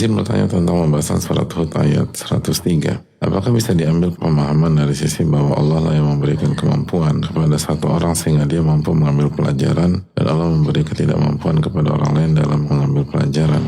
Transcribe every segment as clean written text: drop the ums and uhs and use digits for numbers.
Izin bertanya tentang pembahasan surat Hud ayat 103. Apakah bisa diambil pemahaman dari sisi bahwa Allah lah yang memberikan kemampuan kepada satu orang sehingga dia mampu mengambil pelajaran, dan Allah memberi ketidakmampuan kepada orang lain dalam mengambil pelajaran?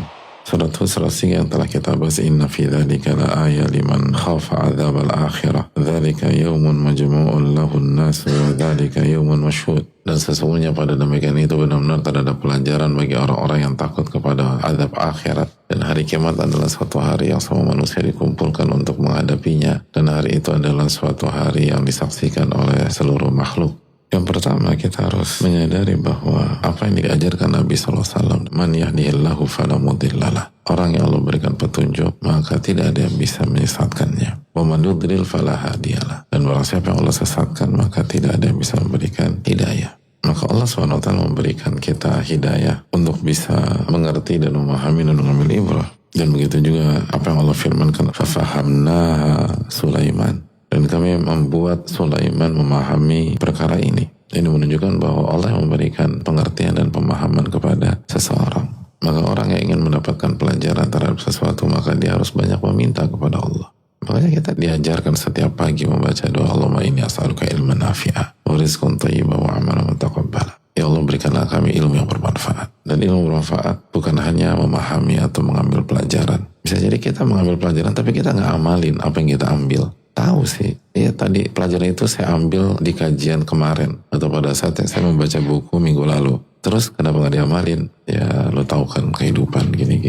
Surat Hud 103 yang telah kita bahas, inna fi dzalika la ayat liman khafa adzabal akhirah, dzalika yaumun majmu'un lahun nas wa dzalika yaumun mashhud. Dan sesungguhnya pada demikian itu benar-benar terdapat pelajaran bagi orang-orang yang takut kepada azab akhirat. Dan hari kiamat adalah suatu hari yang semua manusia dikumpulkan untuk menghadapinya. Dan hari itu adalah suatu hari yang disaksikan oleh seluruh makhluk. Yang pertama, kita harus menyadari bahwa apa yang diajarkan Nabi SAW, man yahdihillahu fala mudhillalah. Orang yang Allah berikan petunjuk, maka tidak ada yang bisa menyesatkannya. Wa man yudlil fala hadiyalah. Dan barang siapa yang Allah sesatkan, maka tidak ada yang bisa memberikan hidayah. Maka Allah SWT memberikan kita hidayah untuk bisa mengerti dan memahami dan mengambil ibrah. Dan begitu juga apa yang Allah firmankan, fafahamnaha Sulaiman. Dan kami membuat Sulaiman memahami perkara ini. Ini menunjukkan bahwa Allah yang memberikan pengertian dan pemahaman kepada seseorang. Maka orang yang ingin mendapatkan pelajaran terhadap sesuatu, maka dia harus banyak meminta kepada Allah. Makanya kita diajarkan setiap pagi membaca doa, Allahumma inni as'aluka ilman nafi'ah wa rizqan thayyiban wa amalan mutaqabbala. Ya Allah, berikanlah kami ilmu yang bermanfaat. Dan ilmu bermanfaat bukan hanya memahami atau mengambil pelajaran. Bisa jadi kita mengambil pelajaran tapi kita nggak amalin apa yang kita ambil. Tahu sih, ya tadi pelajaran itu saya ambil di kajian kemarin atau pada saat saya membaca buku minggu lalu. Terus kenapa nggak diamalin? Ya lo tahu kan kehidupan gini.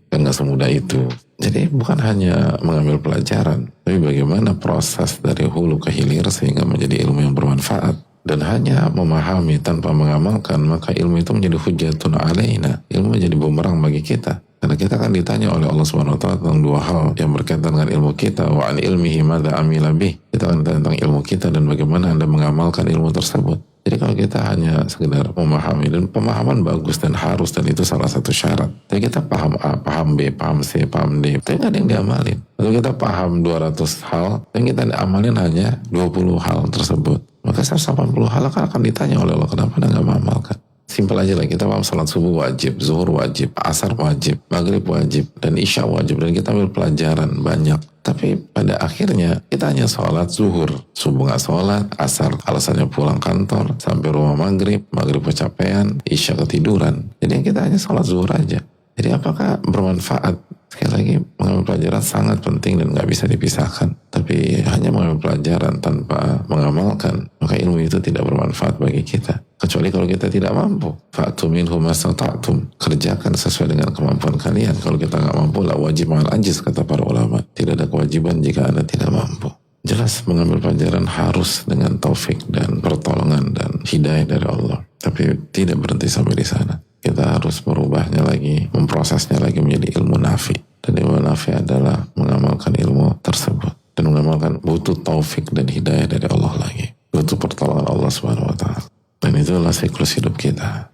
Kan nggak semudah itu. Jadi bukan hanya mengambil pelajaran, tapi bagaimana proses dari hulu ke hilir sehingga menjadi ilmu yang bermanfaat. Dan hanya memahami tanpa mengamalkan, maka ilmu itu menjadi hujjatun alaina. Ilmu menjadi bumerang bagi kita. Karena kita akan ditanya oleh Allah SWT tentang dua hal yang berkaitan dengan ilmu kita. Wa an ilmihi madza amila bih. Kita akan ditanya tentang ilmu kita dan bagaimana Anda mengamalkan ilmu tersebut. Jadi kalau kita hanya sekedar memahami, dan pemahaman bagus dan harus, dan itu salah satu syarat. Tapi kita paham A, paham B, paham C, paham D, tapi nggak ada yang diamalin. Lalu kita paham 200 hal, dan kita amalin hanya 20 hal tersebut. Maka 180 hal akan ditanya oleh Allah, kenapa Anda nggak mengamalkan? Simpel aja lah, kita paham salat subuh wajib, zuhur wajib, asar wajib, maghrib wajib, dan isya wajib, dan kita ambil pelajaran banyak. Tapi pada akhirnya kita hanya sholat zuhur, subuh nggak sholat, asar alasannya pulang kantor, sampai rumah maghrib kecapean, isya ketiduran. Jadi kita hanya sholat zuhur aja. Jadi apakah bermanfaat? Sekali lagi, mengambil pelajaran sangat penting dan nggak bisa dipisahkan. Tapi hanya mengambil pelajaran tanpa mengamalkan, maka ilmu itu tidak bermanfaat bagi kita. Kecuali kalau kita tidak mampu. Fa'tu minhu mastata'tum. Kerjakan sesuai dengan kemampuan kalian. Kalau kita nggak mampu, la wajib ma'al ajiz, kata para ulama. Tidak ada kewajiban jika Anda tidak mampu. Jelas mengambil pelajaran harus dengan taufik dan pertolongan dan hidayah dari Allah. Tapi tidak berhenti sampai di sana. Kita harus merubahnya lagi, memprosesnya lagi menjadi ilmu nafi. Dan ilmu nafi adalah mengamalkan ilmu tersebut. Dan mengamalkan butuh taufik dan hidayah dari Allah lagi. Butuh pertolongan Allah SWT. Dan itulah siklus hidup kita.